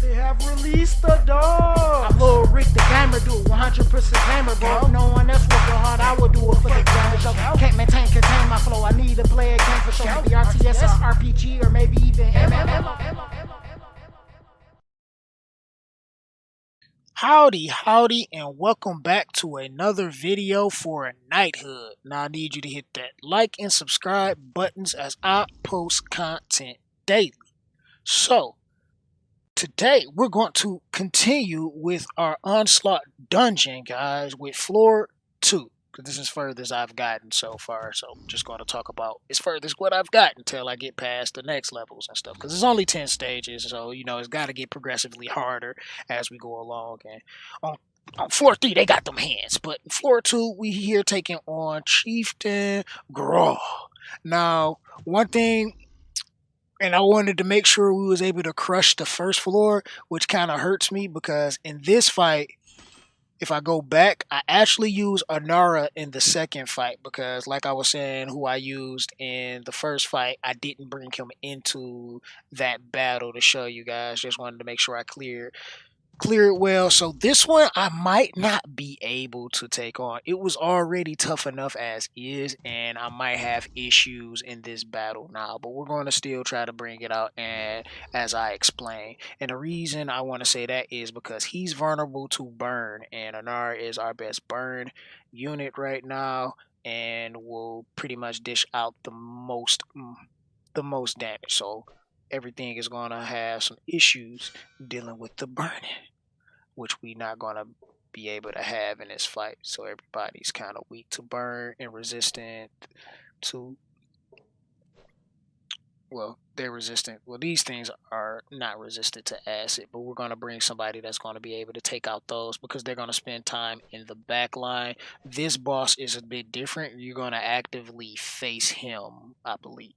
They have released the dog. I'm Lil Rick the gamer, do 100% gamer, bro. No one else working hard, I would do it for the damage. Can't contain my flow. I need to play a game for sure. Maybe RTS, RPG, or maybe even MMO. Howdy, and welcome back to another video for Knighthood. Now I need you to hit that like and subscribe buttons as I post content daily. So, today we're going to continue with our Onslaught dungeon, guys, with floor 2. Because this is furthest I've gotten so far, so I'm just going to talk about as furthest what I've gotten until I get past the next levels and stuff. Because it's only 10 stages, so, it's got to get progressively harder as we go along. And on floor 3, they got them hands. But floor 2, we here taking on Chieftain Graw. Now, one thing, and I wanted to make sure we was able to crush the first floor, which kind of hurts me because in this fight, if I go back, I actually use Anara in the second fight because, like I was saying, who I used in the first fight, I didn't bring him into that battle to show you guys. Just wanted to make sure I clear it well. So this one I might not be able to take on. It was already tough enough as is, and I might have issues in this battle now, but we're going to still try to bring it out and as I explain. And the reason I want to say that is because he's vulnerable to burn, and Anar is our best burn unit right now and will pretty much dish out the most damage. So everything is going to have some issues dealing with the burning, which we not going to be able to have in this fight. So everybody's kind of weak to burn and resistant to, well, they're resistant. Well, these things are not resistant to acid, but we're going to bring somebody that's going to be able to take out those because they're going to spend time in the back line. This boss is a bit different. You're going to actively face him, I believe.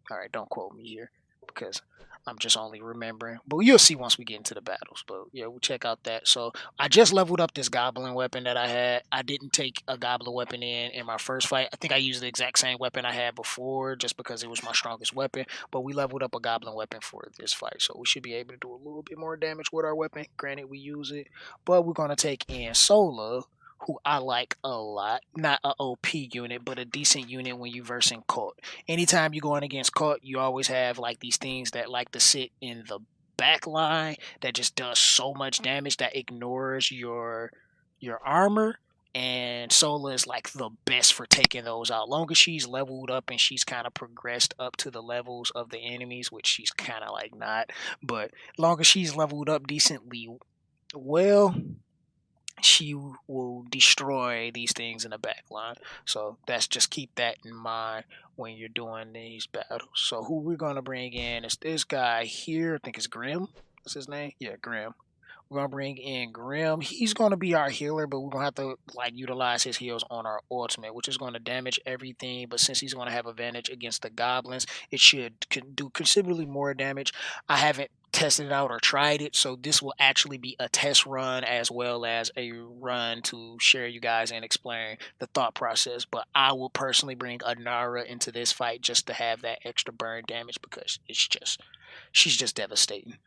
All right, don't quote me here because I'm just only remembering. But you'll see once we get into the battles. But yeah, we'll check out that. So I just leveled up this goblin weapon that I had. I didn't take a goblin weapon in my first fight. I think I used the exact same weapon I had before just because it was my strongest weapon. But we leveled up a goblin weapon for this fight. So we should be able to do a little bit more damage with our weapon. Granted, we use it. But we're going to take in Sola, who I like a lot. Not a OP unit, but a decent unit when you versing Cult. Anytime you're going against Cult, you always have like these things that like to sit in the back line that just does so much damage that ignores your armor. And Sola is like the best for taking those out. Long as she's leveled up and she's kind of progressed up to the levels of the enemies, which she's kind of like not. But long as she's leveled up decently well, she will destroy these things in the back line. So that's just keep that in mind when you're doing these battles. So who we're gonna bring in is this guy here. I think it's Grim. What's his name? Yeah, Grim. We're gonna bring in Grim. He's gonna be our healer, but we're gonna have to like utilize his heals on our ultimate, which is gonna damage everything. But since he's gonna have advantage against the goblins, it should do considerably more damage. I haven't tested it out or tried it, so this will actually be a test run as well as a run to share you guys and explain the thought process. But I will personally bring Anara into this fight just to have that extra burn damage because she's just devastating.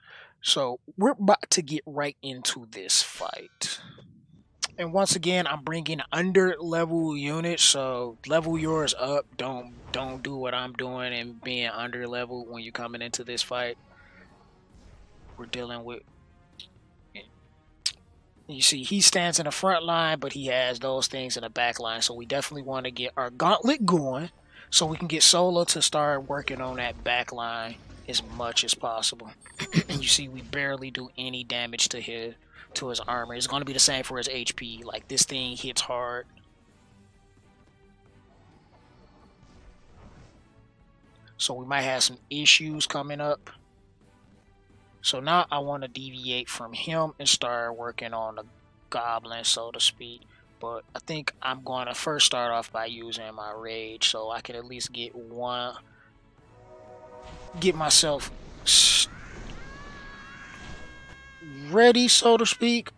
So we're about to get right into this fight. And once again, I'm bringing under level units, so level yours up. Don't do what I'm doing and being under level when you're coming into this fight. We're dealing with, you see, he stands in the front line, but he has those things in the back line. So we definitely want to get our gauntlet going so we can get Sola to start working on that back line as much as possible. And you see, we barely do any damage to his armor. It's going to be the same for his HP. Like, this thing hits hard. So we might have some issues coming up. So now I want to deviate from him and start working on the goblin, so to speak. But I think I'm going to first start off by using my rage so I can at least get myself ready, so to speak.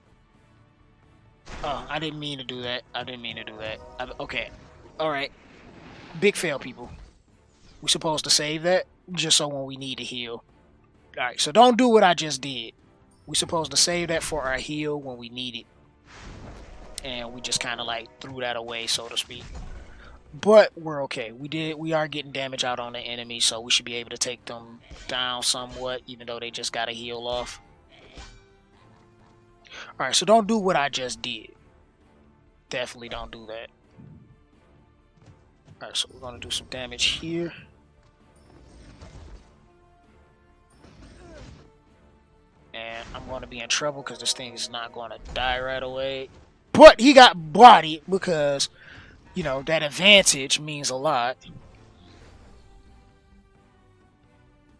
Oh, I didn't mean to do that. Okay. Alright. Big fail, people. We're supposed to save that just so when we need to heal. Alright, so don't do what I just did. We're supposed to save that for our heal when we need it. And we just kind of like threw that away, so to speak. But we're okay. We are getting damage out on the enemy, so we should be able to take them down somewhat, even though they just got to heal off. Alright, so don't do what I just did. Definitely don't do that. Alright, so we're going to do some damage here. And I'm going to be in trouble because this thing is not going to die right away. But he got bodied because, you know, that advantage means a lot.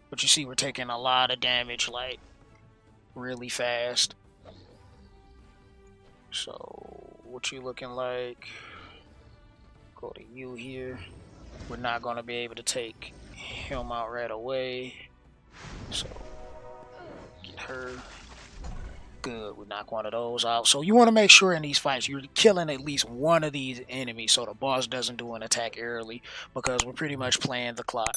But you see we're taking a lot of damage, like, really fast. So, what you looking like? Go to you here. We're not going to be able to take him out right away. So, get her. Good, we knock one of those out. So you want to make sure in these fights you're killing at least one of these enemies so the boss doesn't do an attack early, because we're pretty much playing the clock.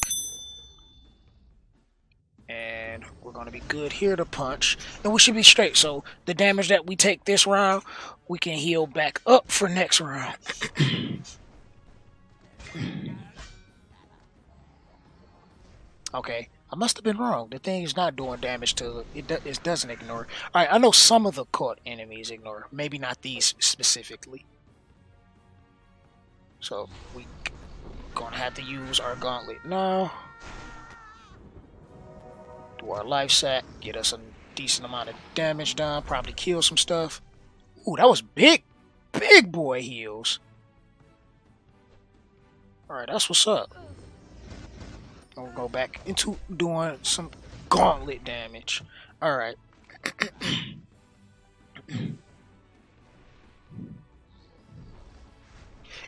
And we're going to be good here to punch, and we should be straight. So the damage that we take this round, we can heal back up for next round. Okay, I must have been wrong. The thing is not doing damage to it. It doesn't ignore. All right, I know some of the caught enemies ignore. Maybe not these specifically. So we gonna have to use our gauntlet now. Do our life sack. Get us a decent amount of damage done. Probably kill some stuff. Ooh, that was big boy heals. All right, that's what's up. We'll go back into doing some gauntlet damage. Alright.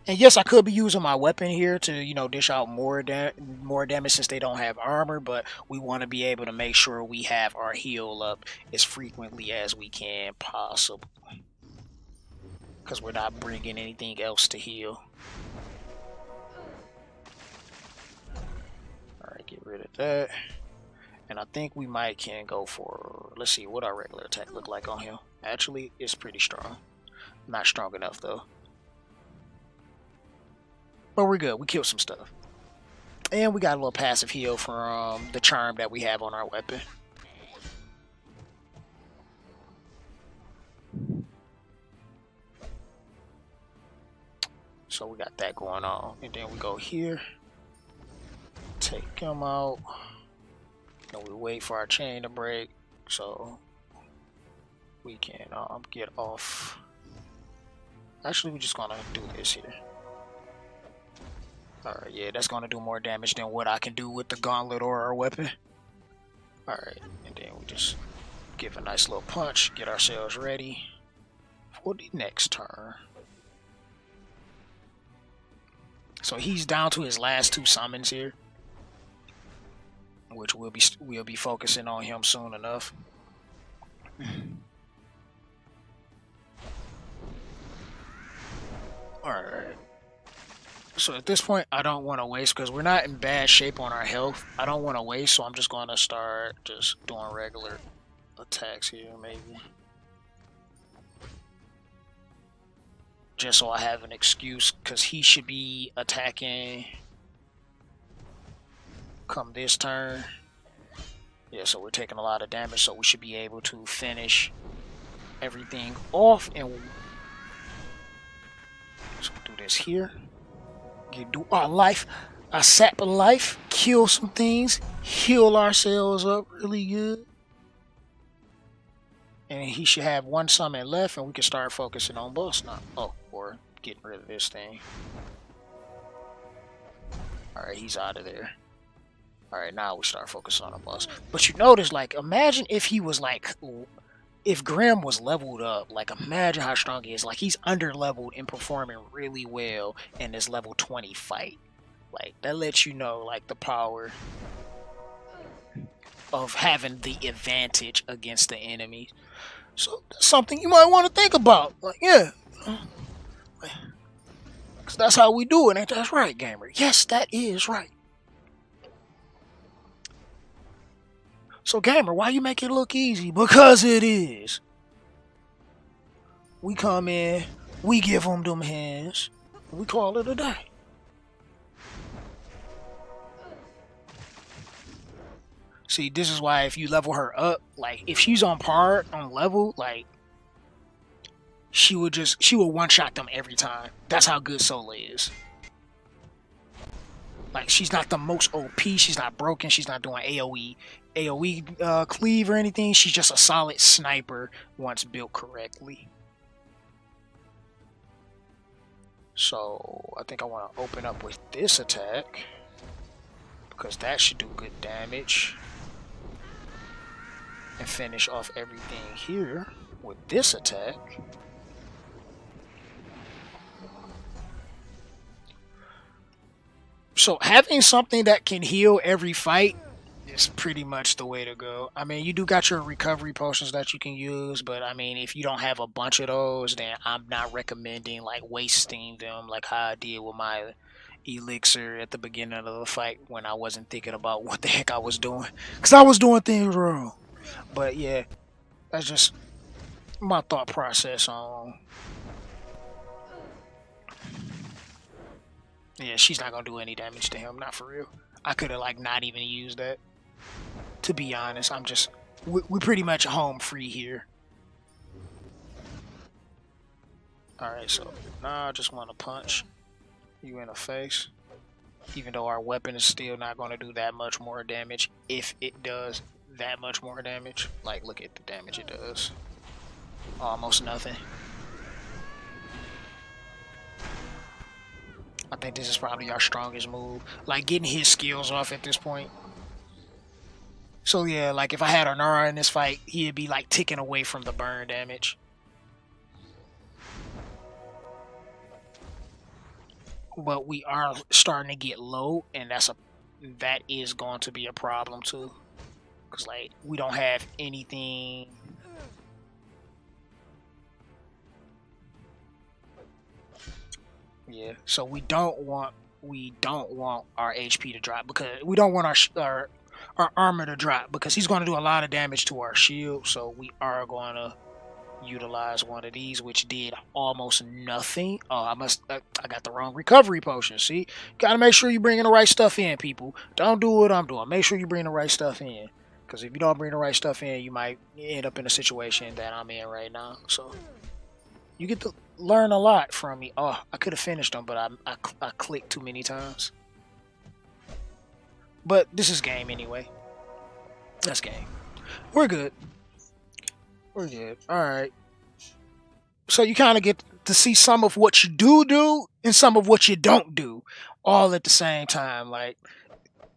And yes, I could be using my weapon here to, you know, dish out more damage since they don't have armor, but we want to be able to make sure we have our heal up as frequently as we can possible. Because we're not bringing anything else to heal. Get rid of that. And I think we might can go for, let's see what our regular attack look like on him. Actually, it's pretty strong. Not strong enough though. But we're good. We killed some stuff. And we got a little passive heal from the charm that we have on our weapon. So we got that going on. And then we go here. Take him out. And we wait for our chain to break so we can get off. Actually, we're just gonna do this here. Alright, yeah, that's gonna do more damage than what I can do with the gauntlet or our weapon. Alright, and then we just give a nice little punch, get ourselves ready for the next turn. So he's down to his last 2 summons here, which we'll be focusing on him soon enough. Alright. So at this point, I don't want to waste, because we're not in bad shape on our health. I don't want to waste, so I'm just going to start just doing regular attacks here, maybe. Just so I have an excuse, because he should be attacking come this turn. Yeah, so we're taking a lot of damage, so we should be able to finish everything off. And so we'll do this here. Do our life, our sap of life, kill some things, heal ourselves up really good. And he should have 1 summon left, and we can start focusing on boss now. Oh, or getting rid of this thing. Alright, he's out of there. Alright, now we start focusing on a boss. But you notice, like, imagine if he was like, if Grim was leveled up, like, imagine how strong he is. Like, he's under leveled and performing really well in this level 20 fight. Like, that lets you know, like, the power of having the advantage against the enemy. So that's something you might want to think about. Like, yeah, because that's how we do it. Ain't that right, gamer? Yes, that is right. So gamer, why you make it look easy? Because it is. We come in, we give them hands, we call it a day. See, this is why if you level her up, like if she's on par on level, like she will one shot them every time. That's how good Sola is. Like she's not the most OP, she's not broken, she's not doing AoE cleave or anything. She's just a solid sniper once built correctly. So I think I want to open up with this attack because that should do good damage. And finish off everything here with this attack. So having something that can heal every fight is pretty much the way to go. I mean, you do got your recovery potions that you can use, but I mean, if you don't have a bunch of those, then I'm not recommending like wasting them like how I did with my elixir at the beginning of the fight when I wasn't thinking about what the heck I was doing. Because I was doing things wrong. But yeah, that's just my thought process on. Yeah, she's not gonna do any damage to him, not for real. I could have like not even used that. To be honest, we're pretty much home free here. Alright, so now I just want to punch you in the face. Even though our weapon is still not going to do that much more damage, if it does that much more damage. Like, look at the damage it does. Almost nothing. I think this is probably our strongest move. Like, getting his skills off at this point. So yeah, like if I had Arnara in this fight, he'd be like ticking away from the burn damage. But we are starting to get low, and that is going to be a problem too. Cause like we don't have anything. Yeah, so we don't want our HP to drop because we don't want our armor to drop because he's going to do a lot of damage to our shield. So we are going to utilize one of these, which did almost nothing. Oh, I got the wrong recovery potion. See, gotta make sure you bringing the right stuff in, people. Don't do what I'm doing. Make sure you bring the right stuff in, because if you don't bring the right stuff in, you might end up in a situation that I'm in right now. So you get to learn a lot from me. Oh, I could have finished them, but I clicked too many times. But this is game anyway. That's game. We're good. We're good. Alright. So you kind of get to see some of what you do and some of what you don't do all at the same time. Like,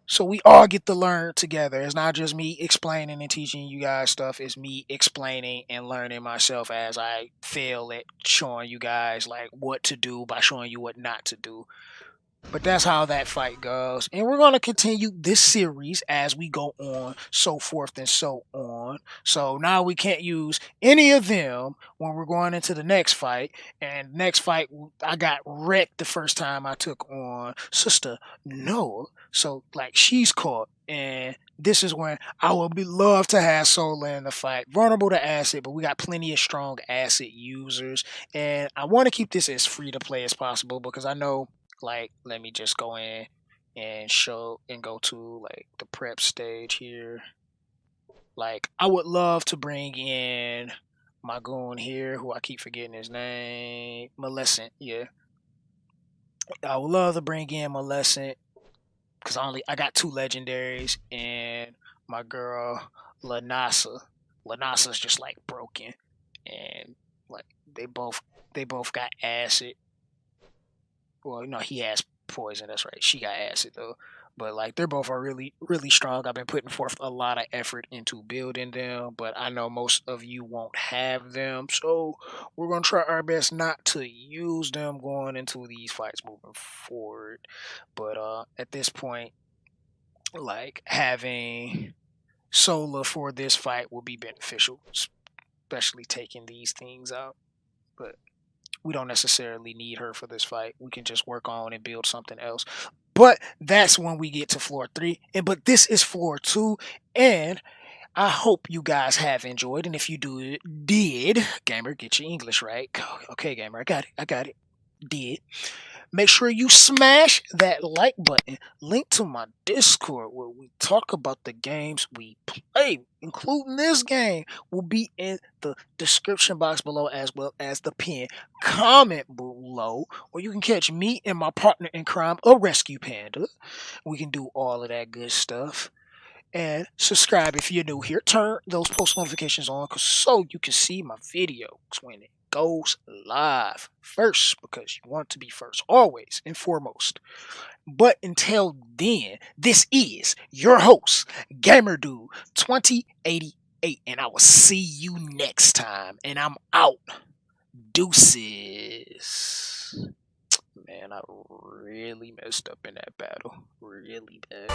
so we all get to learn together. It's not just me explaining and teaching you guys stuff. It's me explaining and learning myself as I fail at showing you guys like what to do by showing you what not to do. But that's how that fight goes. And we're going to continue this series as we go on, so forth and so on. So now we can't use any of them when we're going into the next fight. And next fight, I got wrecked the first time I took on Sister Noah. So, like, she's caught. And this is when I would love to have Sola in the fight. Vulnerable to acid, but we got plenty of strong acid users. And I want to keep this as free to play as possible because I know, like, let me just go in and go to like the prep stage here. Like, I would love to bring in my goon here, who I keep forgetting his name, Maleficent. Yeah, I would love to bring in Maleficent because I got 2 legendaries and my girl Lanasa. Lanasa's just like broken, and like they both got acid. Well, no, he has poison. That's right. She got acid though. But like they're both are really, really strong. I've been putting forth a lot of effort into building them, but I know most of you won't have them, so we're gonna try our best not to use them going into these fights moving forward. But at this point, like having Sola for this fight will be beneficial, especially taking these things out. But we don't necessarily need her for this fight. We can just work on and build something else. But that's when we get to floor 3. But this is floor 2, and I hope you guys have enjoyed, and if you did, gamer, get your English right. Okay, gamer, I got it. Did. Make sure you smash that like button. Link to my Discord where we talk about the games we play, including this game, will be in the description box below as well as the pin comment below, or you can catch me and my partner in crime, a rescue panda. We can do all of that good stuff. And subscribe if you're new here. Turn those post notifications on so you can see my videos when it goes live first, because you want to be first, always and foremost. But until then, this is your host, Gamer Dude 2088, and I will see you next time. And I'm out. Deuces. Man, I really messed up in that battle. Really bad.